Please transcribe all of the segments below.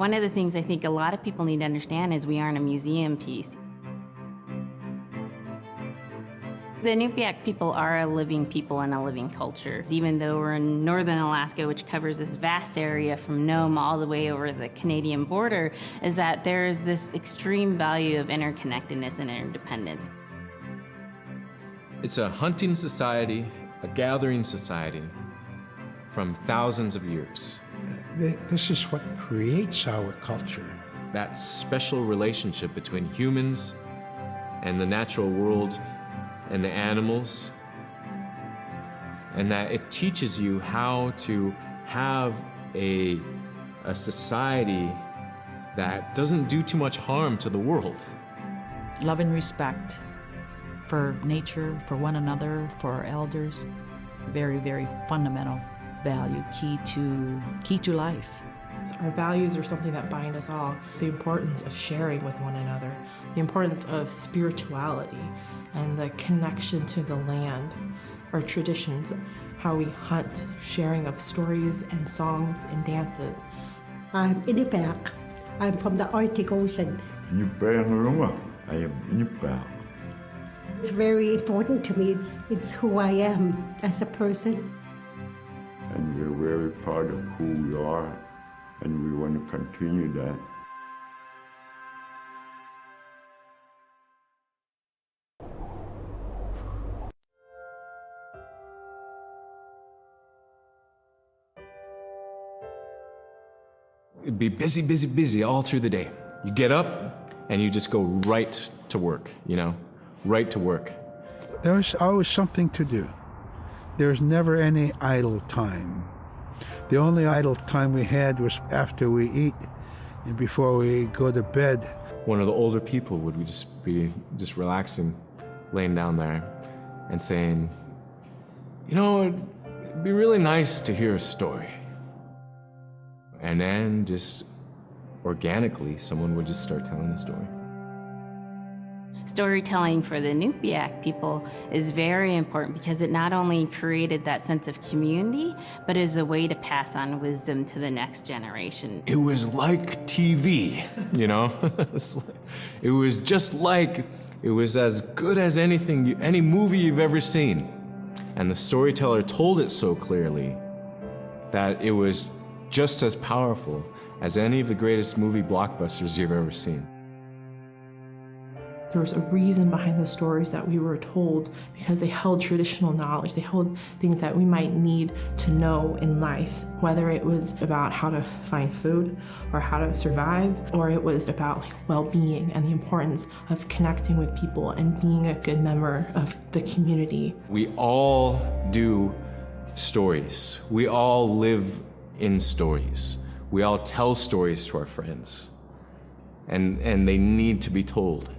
One of the things I think a lot of people need to understand is we aren't a museum piece. The Inupiaq people are a living people and a living culture. Even though we're in northern Alaska, which covers this vast area from Nome all the way over the Canadian border, is that there's this extreme value of interconnectedness and interdependence. It's a hunting society, a gathering society from thousands of years. This is what creates our culture. That special relationship between humans and the natural world and the animals, and that it teaches you how to have a society that doesn't do too much harm to the world. Love and respect for nature, for one another, for our elders. Very, very fundamental value, key to life. Our values are something that bind us all. The importance of sharing with one another, the importance of spirituality, and the connection to the land, our traditions, how we hunt, sharing of stories and songs and dances. I'm Inupiaq. I'm from the Arctic Ocean. I am Inupiaq. It's very important to me. It's who I am as a person. And we're very proud of who we are, and we want to continue that. It'd be busy, busy, busy all through the day. You get up and you just go right to work, right to work. There was always something to do. There was never any idle time. The only idle time we had was after we eat and before we go to bed. One of the older people would just be relaxing, laying down there and saying, it'd be really nice to hear a story. And then just organically, someone would just start telling a story. Storytelling for the Inupiaq people is very important because it not only created that sense of community, but is a way to pass on wisdom to the next generation. It was like TV, It was just like, it was as good as any movie you've ever seen. And the storyteller told it so clearly that it was just as powerful as any of the greatest movie blockbusters you've ever seen. There was a reason behind the stories that we were told because they held traditional knowledge. They held things that we might need to know in life, whether it was about how to find food or how to survive, or it was about well-being and the importance of connecting with people and being a good member of the community. We all do stories. We all live in stories. We all tell stories to our friends, and they need to be told.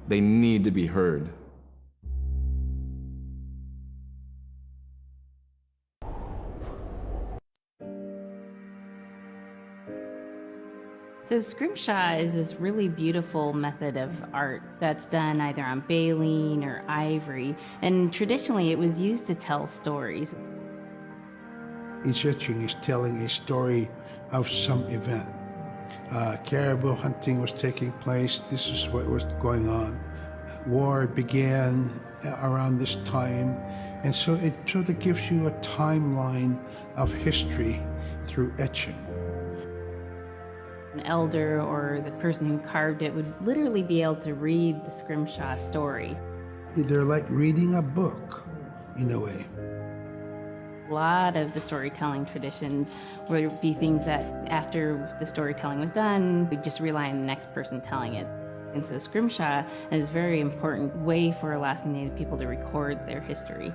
They need to be heard. So scrimshaw is this really beautiful method of art that's done either on baleen or ivory, and traditionally it was used to tell stories. Each etching is telling a story of some event. Caribou hunting was taking place. This is what was going on. War began around this time, and so it sort of gives you a timeline of history through etching. An elder or the person who carved it would literally be able to read the scrimshaw story. They're like reading a book, in a way. A lot of the storytelling traditions would be things that after the storytelling was done, we'd just rely on the next person telling it. And so scrimshaw is a very important way for Alaskan Native people to record their history.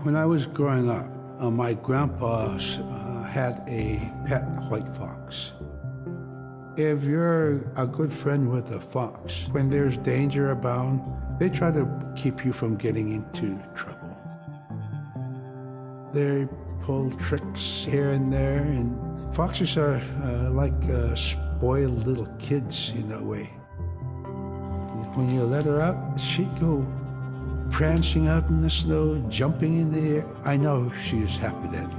When I was growing up, my grandpa had a pet white fox. If you're a good friend with a fox, when there's danger abound, they try to keep you from getting into trouble. They pull tricks here and there, and foxes are like spoiled little kids in a way. When you let her out, she'd go prancing out in the snow, jumping in the air. I know she was happy then.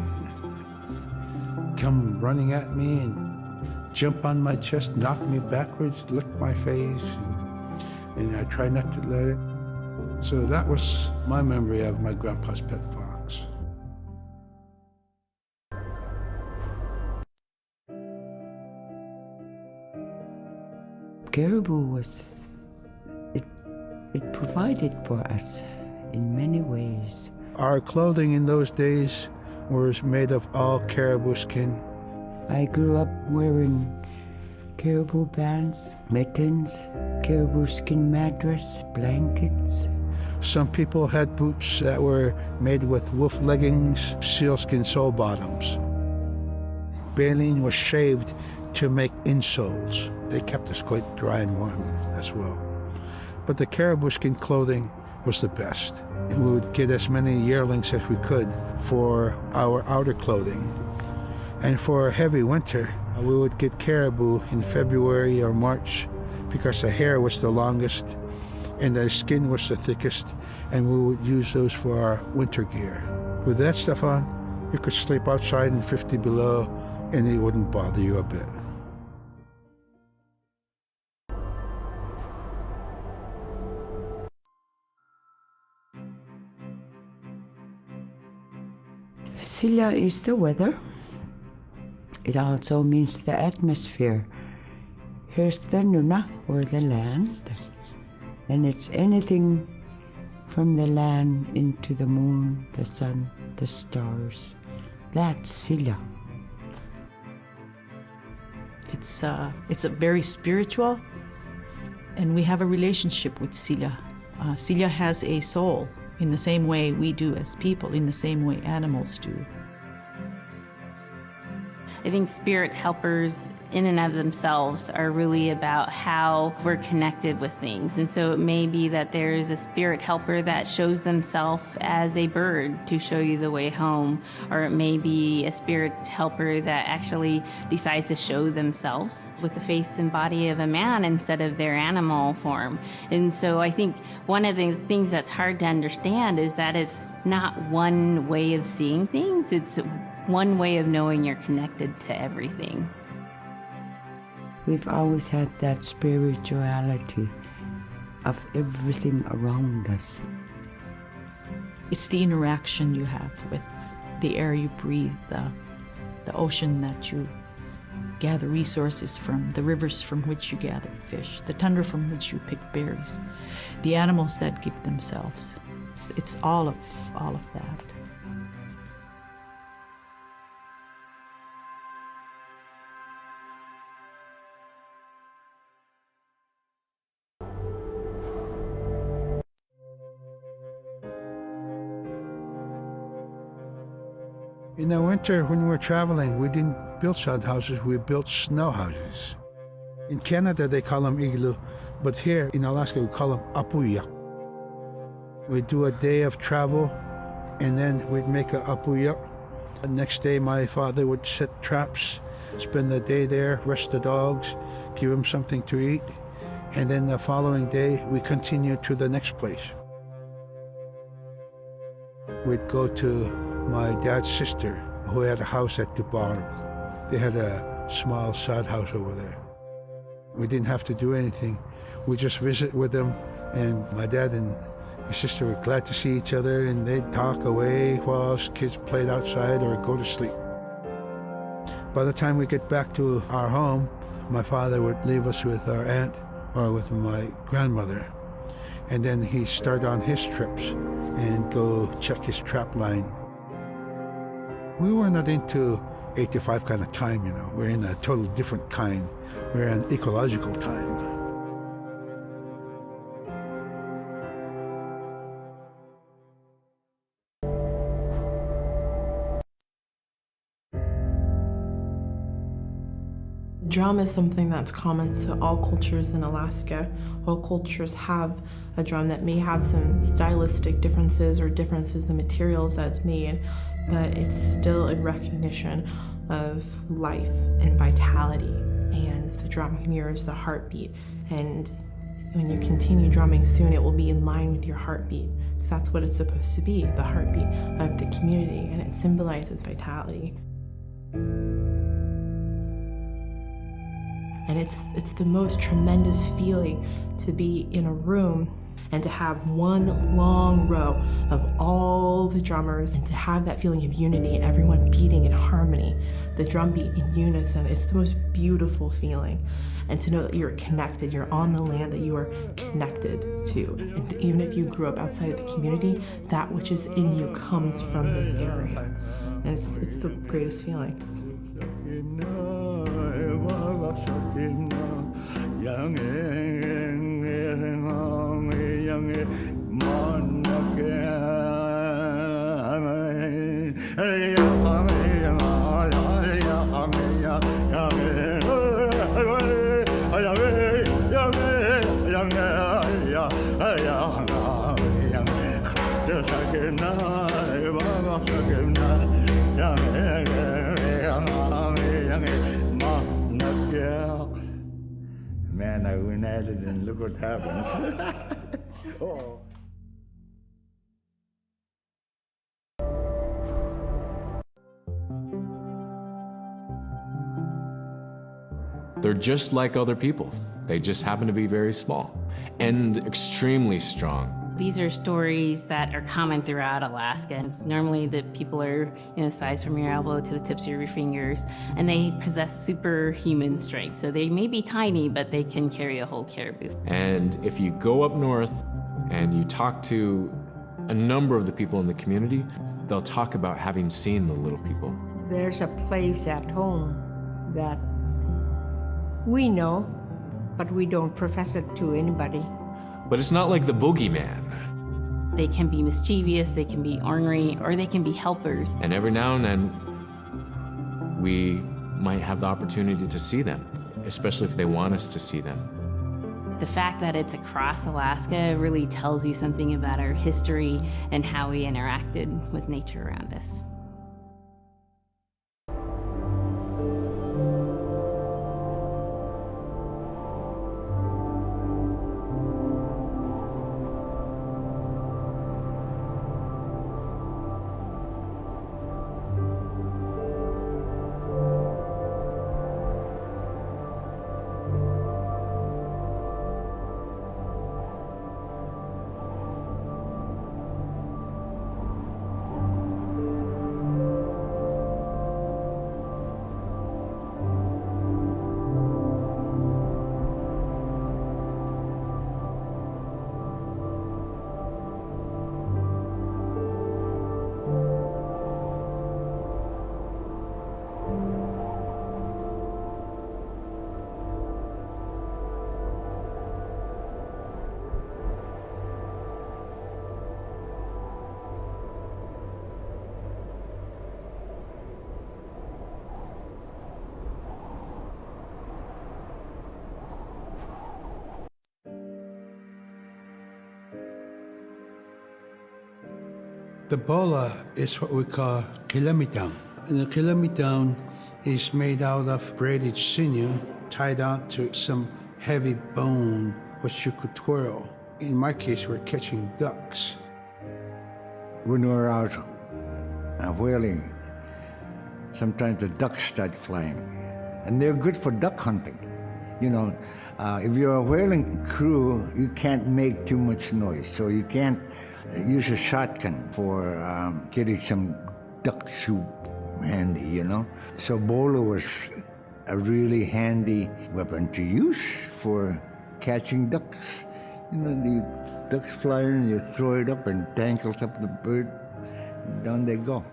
Come running at me and jump on my chest, knock me backwards, lick my face, and I try not to let it. So that was my memory of my grandpa's pet fox. Caribou it provided for us in many ways. Our clothing in those days was made of all caribou skin. I grew up wearing caribou pants, mittens, caribou skin mattress, blankets. Some people had boots that were made with wolf leggings, sealskin sole bottoms. Baleen was shaved to make insoles. They kept us quite dry and warm as well. But the caribou skin clothing was the best. We would get as many yearlings as we could for our outer clothing. And for a heavy winter, we would get caribou in February or March because the hair was the longest and the skin was the thickest, and we would use those for our winter gear. With that stuff on, you could sleep outside in 50 below and it wouldn't bother you a bit. Silla is the weather. It also means the atmosphere. Here's the nuna, or the land. And it's anything from the land into the moon, the sun, the stars. That's Silla. It's a very spiritual, and we have a relationship with Silla. Silla has a soul in the same way we do as people, in the same way animals do. I think spirit helpers in and of themselves are really about how we're connected with things. And so it may be that there's a spirit helper that shows themselves as a bird to show you the way home, or it may be a spirit helper that actually decides to show themselves with the face and body of a man instead of their animal form. And so I think one of the things that's hard to understand is that it's not one way of seeing things, it's one way of knowing you're connected to everything. We've always had that spirituality of everything around us. It's the interaction you have with the air you breathe, the ocean that you gather resources from, the rivers from which you gather fish, the tundra from which you pick berries, the animals that give themselves. It's all of that. In the winter, when we were traveling, we didn't build sod houses, we built snow houses. In Canada, they call them igloo, but here in Alaska, we call them apuya. We'd do a day of travel, and then we'd make a apuya. The next day, my father would set traps, spend the day there, rest the dogs, give them something to eat, and then the following day, we continued to the next place. We'd go to my dad's sister, who had a house at Dubarg. They had a small sod house over there. We didn't have to do anything. We just visit with them, and my dad and my sister were glad to see each other, and they'd talk away while us kids played outside or go to sleep. By the time we get back to our home, my father would leave us with our aunt or with my grandmother, and then he'd start on his trips and go check his trap line. We were not into 8 to 5 kind of time, you know. We're in a totally different kind. We're in ecological time. The drum is something that's common to all cultures in Alaska. All cultures have a drum that may have some stylistic differences or differences in the materials that it's made, but it's still a recognition of life and vitality, and the drum mirrors the heartbeat, and When you continue drumming, soon it will be in line with your heartbeat, because that's what it's supposed to be, the heartbeat of the community, and it symbolizes vitality. And it's the most tremendous feeling to be in a room and to have one long row of all the drummers and to have that feeling of unity and everyone beating in harmony, the drum beat in unison. It's the most beautiful feeling. And to know that you're connected, you're on the land that you are connected to. And even if you grew up outside of the community, that which is in you comes from this area. And it's the greatest feeling. Man, I went at it and look what happens. Oh. They're just like other people. They just happen to be very small and extremely strong. These are stories that are common throughout Alaska. It's normally that people are the size from your elbow to the tips of your fingers, and they possess superhuman strength. So they may be tiny, but they can carry a whole caribou. And if you go up north and you talk to a number of the people in the community, they'll talk about having seen the little people. There's a place at home that we know, but we don't profess it to anybody. But it's not like the boogeyman. They can be mischievous, they can be ornery, or they can be helpers. And every now and then, we might have the opportunity to see them, especially if they want us to see them. The fact that it's across Alaska really tells you something about our history and how we interacted with nature around us. The bola is what we call kilometang. And the kilometang is made out of braided sinew tied out to some heavy bone which you could twirl. In my case, we're catching ducks. When we're out whaling, sometimes the ducks start flying. And they're good for duck hunting. You know, if you're a whaling crew, you can't make too much noise. So you can't use a shotgun for getting some duck soup handy, you know? So bola was a really handy weapon to use for catching ducks. You know, the ducks fly in, you throw it up and tangles up the bird, down they go.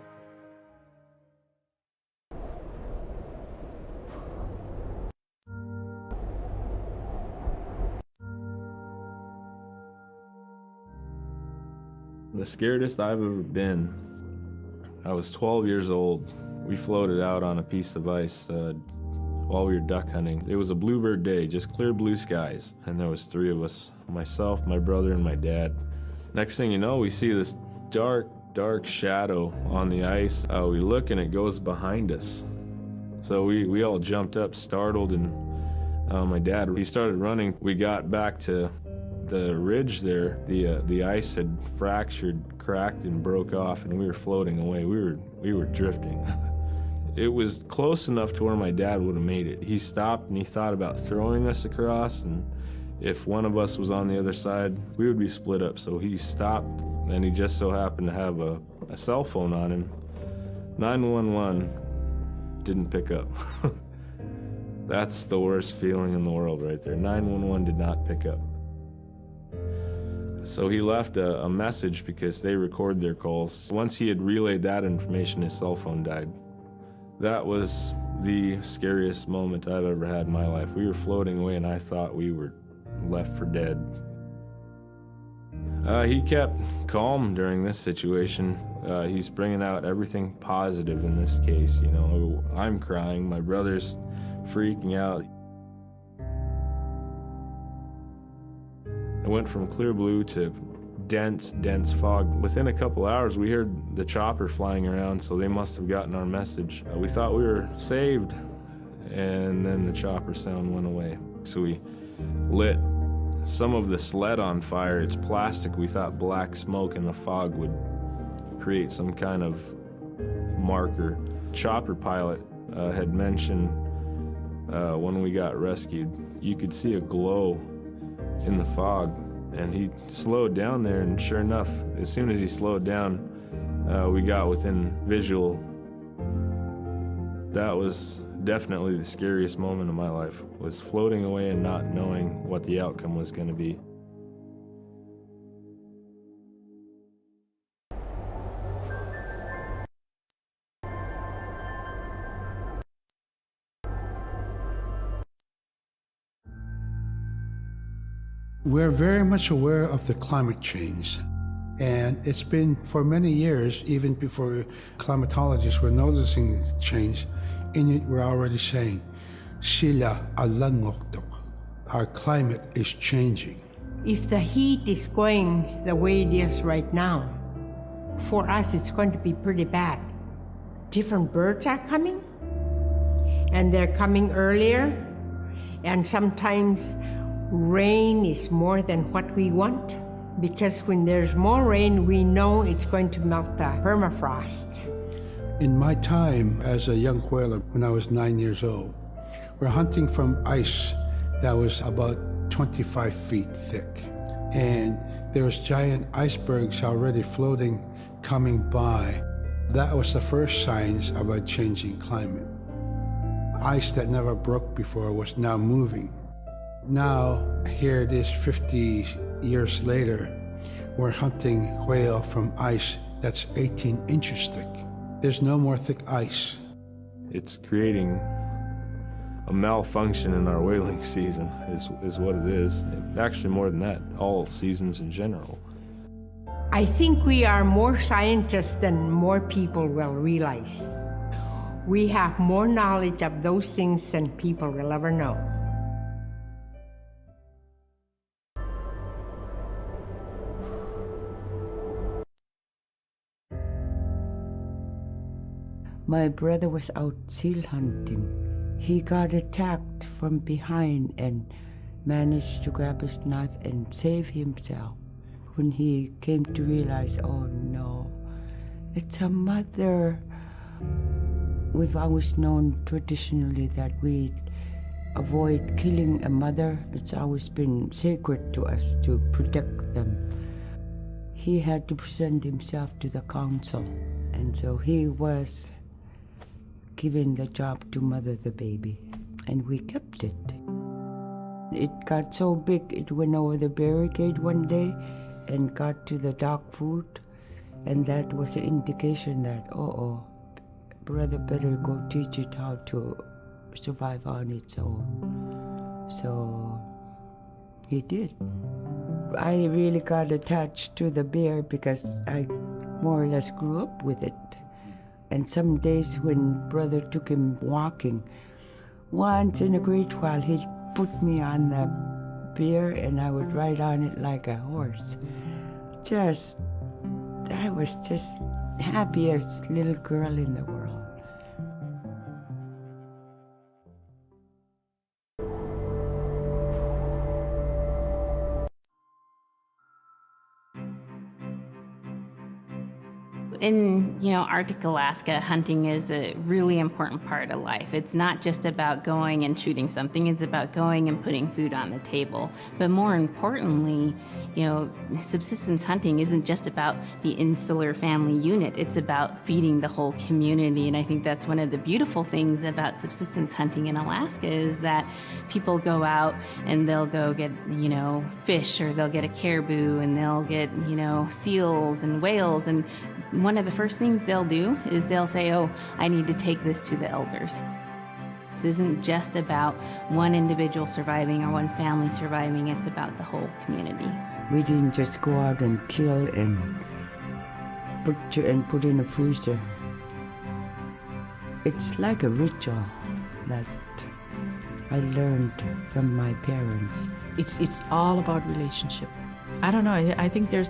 The scaredest I've ever been, I was 12 years old. We floated out on a piece of ice while we were duck hunting. It was a bluebird day, just clear blue skies. And there was 3 of us, myself, my brother, and my dad. Next thing you know, we see this dark shadow on the ice. We look and it goes behind us. So we all jumped up, startled, and my dad, he started running. We got back to the ridge there, the ice had fractured, cracked, and broke off, and we were floating away. We were drifting. It was close enough to where my dad would have made it. He stopped and he thought about throwing us across, and if one of us was on the other side, we would be split up. So he stopped, and he just so happened to have a cell phone on him. 911 didn't pick up. That's the worst feeling in the world right there. 911 did not pick up. So he left a message because they record their calls. Once he had relayed that information, his cell phone died. That was the scariest moment I've ever had in my life. We were floating away and I thought we were left for dead. He kept calm during this situation. He's bringing out everything positive in this case. You know, I'm crying, my brother's freaking out. It went from clear blue to dense fog. Within a couple hours, we heard the chopper flying around, so they must have gotten our message. We thought we were saved, and then the chopper sound went away. So we lit some of the sled on fire. It's plastic. We thought black smoke in the fog would create some kind of marker. Chopper pilot had mentioned when we got rescued, you could see a glow in the fog. And he slowed down there, and sure enough, as soon as he slowed down, we got within visual. That was definitely the scariest moment of my life, was floating away and not knowing what the outcome was going to be. We're very much aware of the climate change. And it's been for many years, even before climatologists were noticing this change, Inuit were already saying, Sila alangokto. Our climate is changing. If the heat is going the way it is right now, for us it's going to be pretty bad. Different birds are coming, and they're coming earlier, and sometimes rain is more than what we want, because when there's more rain, we know it's going to melt the permafrost. In my time as a young whaler, when I was 9 years old, we're hunting from ice that was about 25 feet thick. And there was giant icebergs already floating, coming by. That was the first signs of a changing climate. Ice that never broke before was now moving. Now, here it is 50 years later, we're hunting whale from ice that's 18 inches thick. There's no more thick ice. It's creating a malfunction in our whaling season, is what it is. Actually, more than that, all seasons in general. I think we are more scientists than more people will realize. We have more knowledge of those things than people will ever know. My brother was out seal hunting. He got attacked from behind and managed to grab his knife and save himself. When he came to realize, oh no, it's a mother. We've always known traditionally that we avoid killing a mother. It's always been sacred to us to protect them. He had to present himself to the council, and so he was given the job to mother the baby, and we kept it. It got so big it went over the barricade one day and got to the dog food, and that was an indication that, brother better go teach it how to survive on its own. So he did. I really got attached to the bear because I more or less grew up with it. And some days when brother took him walking, once in a great while he'd put me on the bear and I would ride on it like a horse. I was just happiest little girl in the world. in, Arctic Alaska, hunting is a really important part of life. It's not just about going and shooting something, it's about going and putting food on the table. But more importantly, subsistence hunting isn't just about the insular family unit, it's about feeding the whole community. And I think that's one of the beautiful things about subsistence hunting in Alaska is that people go out and they'll go get, fish, or they'll get a caribou, and they'll get, seals and whales. And one of the first things they'll do is they'll say, oh, I need to take this to the elders. This isn't just about one individual surviving or one family surviving, it's about the whole community. We didn't just go out and kill and put in a freezer. It's like a ritual that I learned from my parents. It's all about relationship. I don't know. I think there's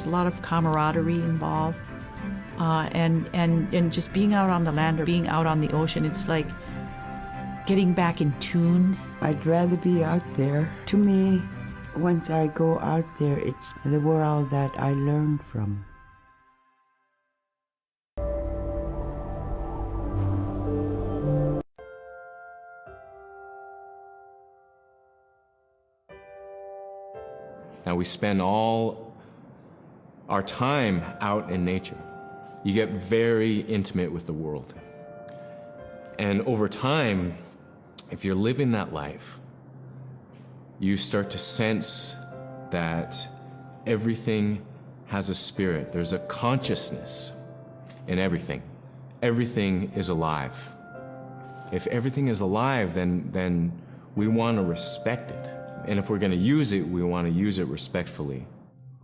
a lot of camaraderie involved, and just being out on the land or being out on the ocean. It's like getting back in tune. I'd rather be out there. To me, once I go out there, it's the world that I learn from. Now we spend all our time out in nature. You get very intimate with the world. And over time, if you're living that life, you start to sense that everything has a spirit. There's a consciousness in everything. Everything is alive. If everything is alive, then we want to respect it. And if we're going to use it, we want to use it respectfully.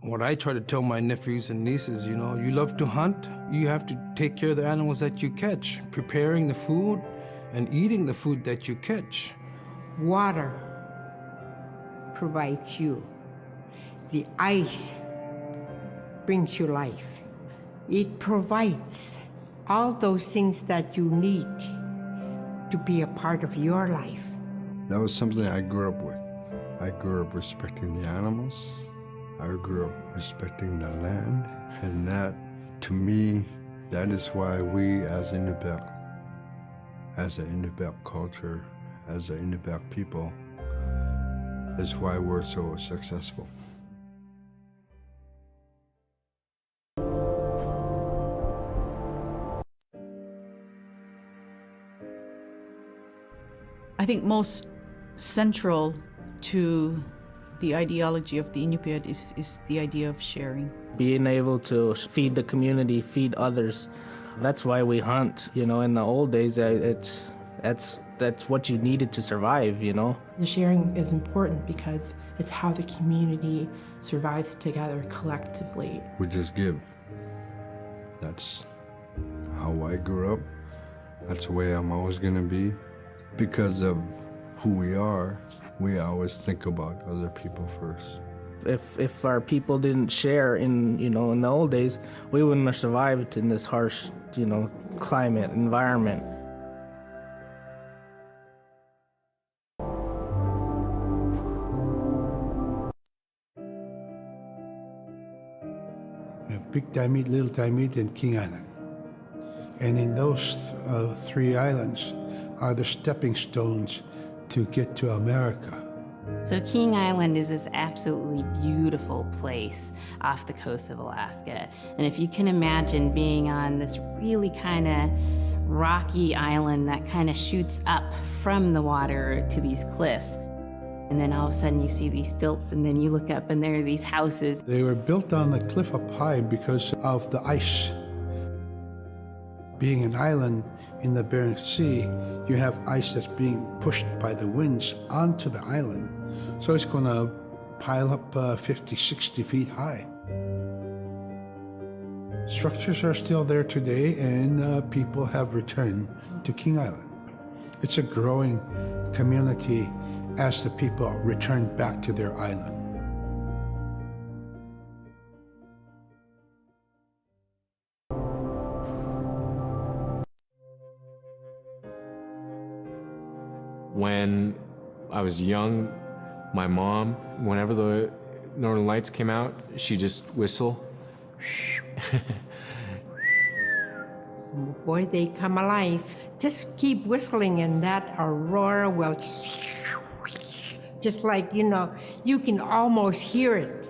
What I try to tell my nephews and nieces, you love to hunt, you have to take care of the animals that you catch, preparing the food and eating the food that you catch. Water provides you. The ice brings you life. It provides all those things that you need to be a part of your life. That was something I grew up with. I grew up respecting the animals. I grew up respecting the land. And that, to me, that is why we as Inupiaq, as an Inupiaq culture, as an Inupiaq people, is why we're so successful. I think most central to the ideology of the Inupiat is the idea of sharing. Being able to feed the community, feed others. That's why we hunt. In the old days, that's what you needed to survive. The sharing is important because it's how the community survives together collectively. We just give. That's how I grew up. That's the way I'm always going to be. Because of who we are, we always think about other people first. If our people didn't share in the old days, we wouldn't have survived in this harsh, climate, environment. Big Diamond, Little Diamond, and King Island. And in those three islands are the stepping stones to get to America. So King Island is this absolutely beautiful place off the coast of Alaska. And if you can imagine being on this really kind of rocky island that kind of shoots up from the water to these cliffs, and then all of a sudden you see these stilts, and then you look up and there are these houses. They were built on the cliff up high because of the ice. Being an island in the Bering Sea, you have ice that's being pushed by the winds onto the island. So it's going to pile up 50, 60 feet high. Structures are still there today, and people have returned to King Island. It's a growing community as the people return back to their island. When I was young, my mom, whenever the Northern Lights came out, she'd just whistle. boy, they come alive. Just keep whistling and that aurora will, just like, you can almost hear it.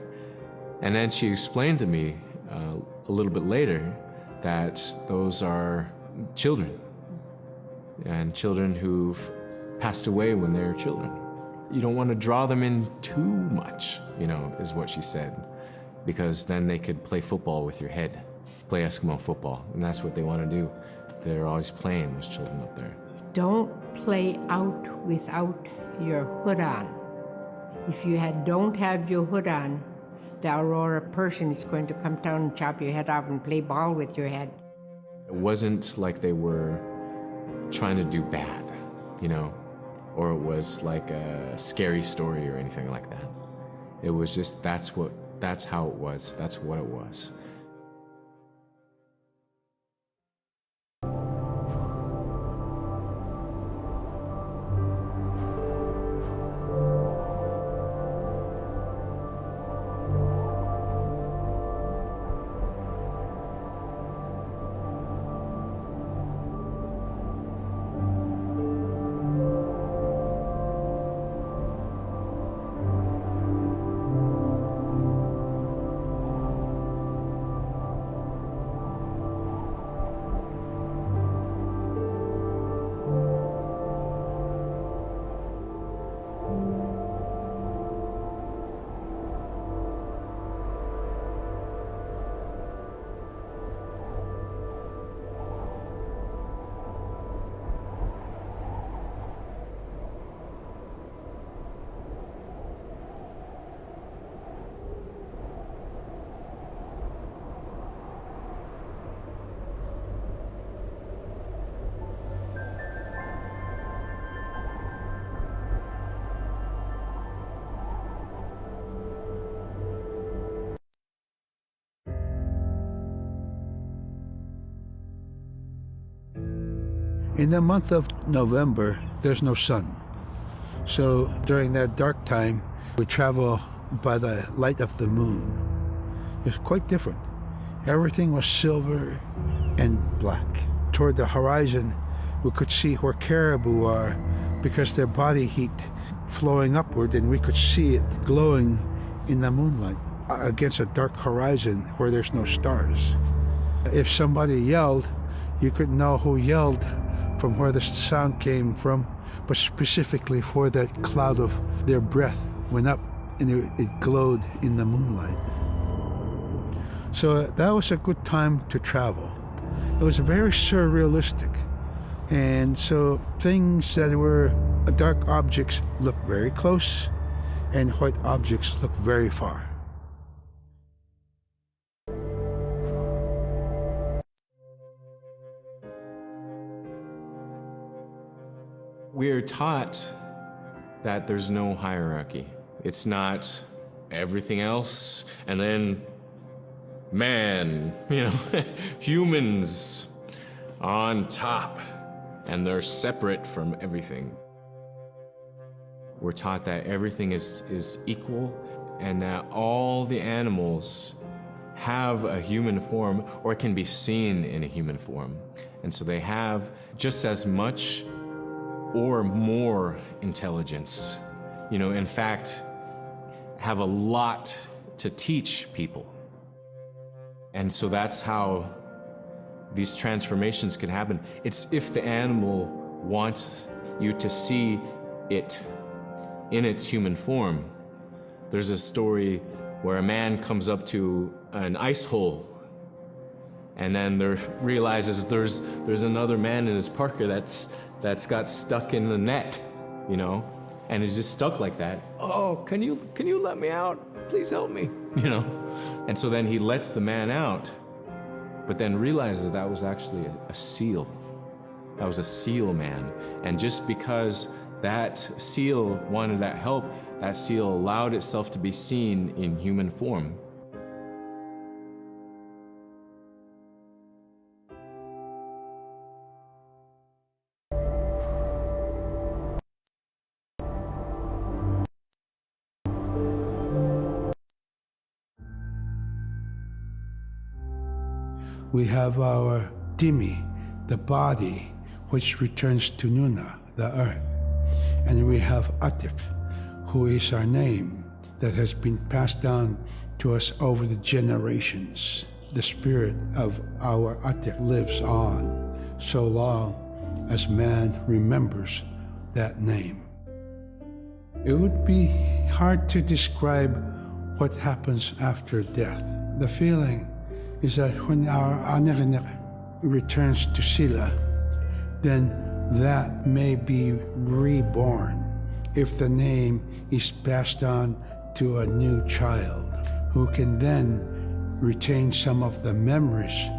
And then she explained to me a little bit later that those are children, and children who've passed away when they were children. You don't want to draw them in too much, is what she said, because then they could play football with your head, play Eskimo football, and that's what they want to do. They're always playing, those children up there. Don't play out without your hood on. If you don't have your hood on, the Aurora person is going to come down and chop your head off and play ball with your head. It wasn't like they were trying to do bad, or it was like a scary story or anything like that. It was just, that's how it was, that's what it was. In the month of November, there's no sun. So during that dark time, we travel by the light of the moon. It's quite different. Everything was silver and black. Toward the horizon, we could see where caribou are because their body heat flowing upward, and we could see it glowing in the moonlight against a dark horizon where there's no stars. If somebody yelled, you could know who yelled from where the sound came from, but specifically where that cloud of their breath went up and it glowed in the moonlight. So that was a good time to travel. It was very surrealistic. And so things that were dark objects look very close, and white objects look very far. We're taught that there's no hierarchy. It's not everything else and then man, humans on top, and they're separate from everything. We're taught that everything is equal, and that all the animals have a human form or can be seen in a human form. And so they have just as much or more intelligence. In fact, have a lot to teach people. And so that's how these transformations can happen. It's if the animal wants you to see it in its human form. There's a story where a man comes up to an ice hole and then realizes there's another man in his parka that's got stuck in the net, and is just stuck like that. Oh, can you let me out? Please help me, And so then he lets the man out, but then realizes that was actually a seal. That was a seal man. And just because that seal wanted that help, that seal allowed itself to be seen in human form. We have our Dimi. the body, which returns to Nuna, the earth. And we have Atik, who is our name that has been passed down to us over the generations. The spirit of our Atik lives on so long as man remembers that name. It would be hard to describe what happens after death. The feeling is that when our Anik returns to Sila, then that may be reborn if the name is passed on to a new child who can then retain some of the memories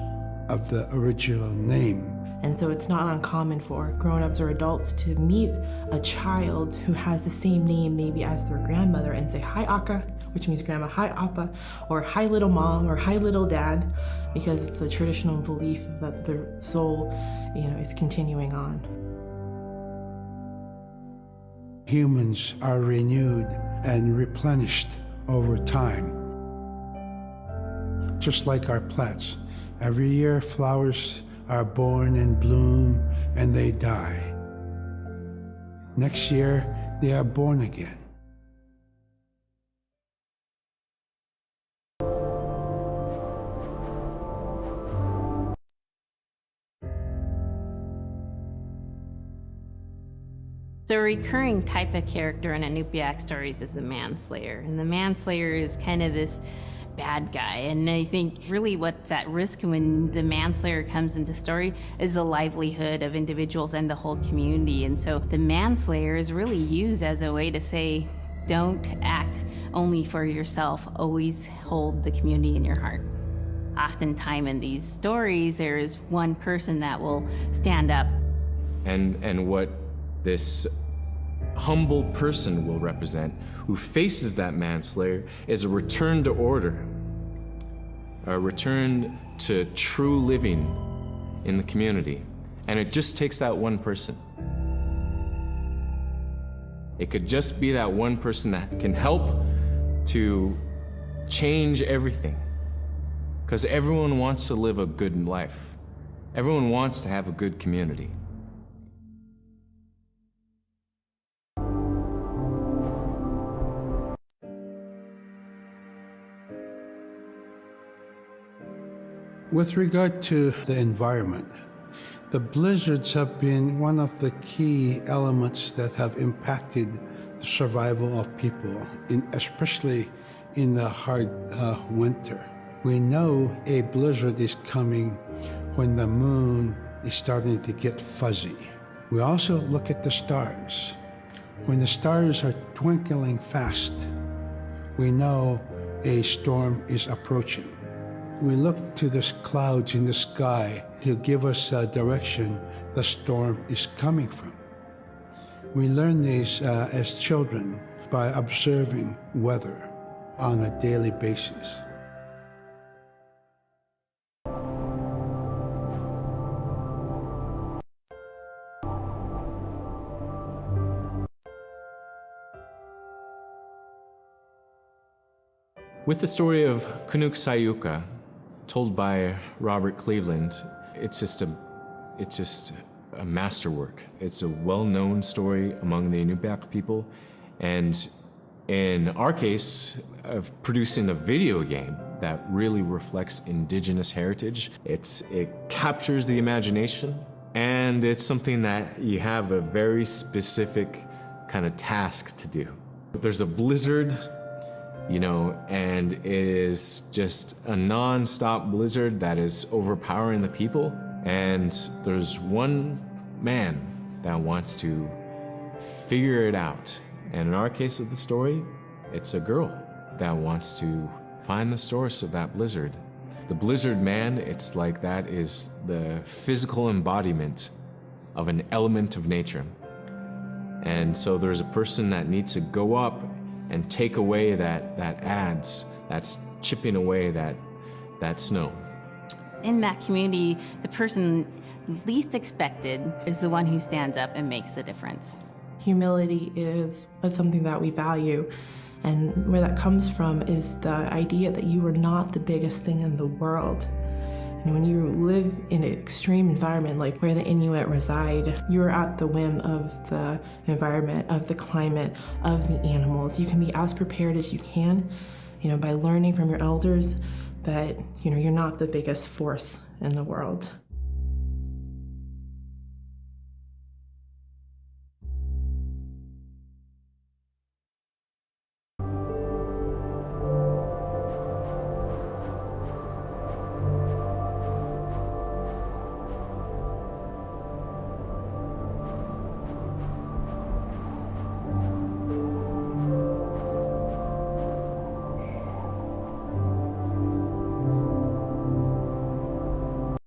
of the original name. And so it's not uncommon for grown-ups or adults to meet a child who has the same name maybe as their grandmother and say, "Hi, Akka," which means grandma, "Hi, Appa," or "Hi, little mom," or "Hi, little dad," because it's the traditional belief that the soul, is continuing on. Humans are renewed and replenished over time. Just like our plants. Every year flowers are born and bloom and they die. Next year they are born again. So a recurring type of character in Inupiaq stories is the manslayer. And the manslayer is kind of this bad guy. And I think really what's at risk when the manslayer comes into story is the livelihood of individuals and the whole community. And so the manslayer is really used as a way to say, don't act only for yourself, always hold the community in your heart. Oftentimes in these stories, there is one person that will stand up. And what this humble person will represent, who faces that manslayer, is a return to order, a return to true living in the community. And it just takes that one person. It could just be that one person that can help to change everything. Because everyone wants to live a good life. Everyone wants to have a good community. With regard to the environment, the blizzards have been one of the key elements that have impacted the survival of people, especially in the hard winter. We know a blizzard is coming when the moon is starting to get fuzzy. We also look at the stars. When the stars are twinkling fast, we know a storm is approaching. We look to the clouds in the sky to give us a direction the storm is coming from. We learn these as children by observing weather on a daily basis. With the story of Kunuk Sayuka, told by Robert Cleveland, it's just a masterwork. It's a well-known story among the Inupiaq people, and in our case, of producing a video game that really reflects indigenous heritage. It captures the imagination, and it's something that you have a very specific kind of task to do. There's a blizzard, and it is just a non-stop blizzard that is overpowering the people. And there's one man that wants to figure it out. And in our case of the story, it's a girl that wants to find the source of that blizzard. The blizzard man, it's like that is the physical embodiment of an element of nature. And so there's a person that needs to go up and take away that's chipping away that snow. In that community, the person least expected is the one who stands up and makes the difference. Humility is something that we value, and where that comes from is the idea that you are not the biggest thing in the world. When you live in an extreme environment like where the Inuit reside, you're at the whim of the environment, of the climate, of the animals. You can be as prepared as you can, by learning from your elders, but you're not the biggest force in the world.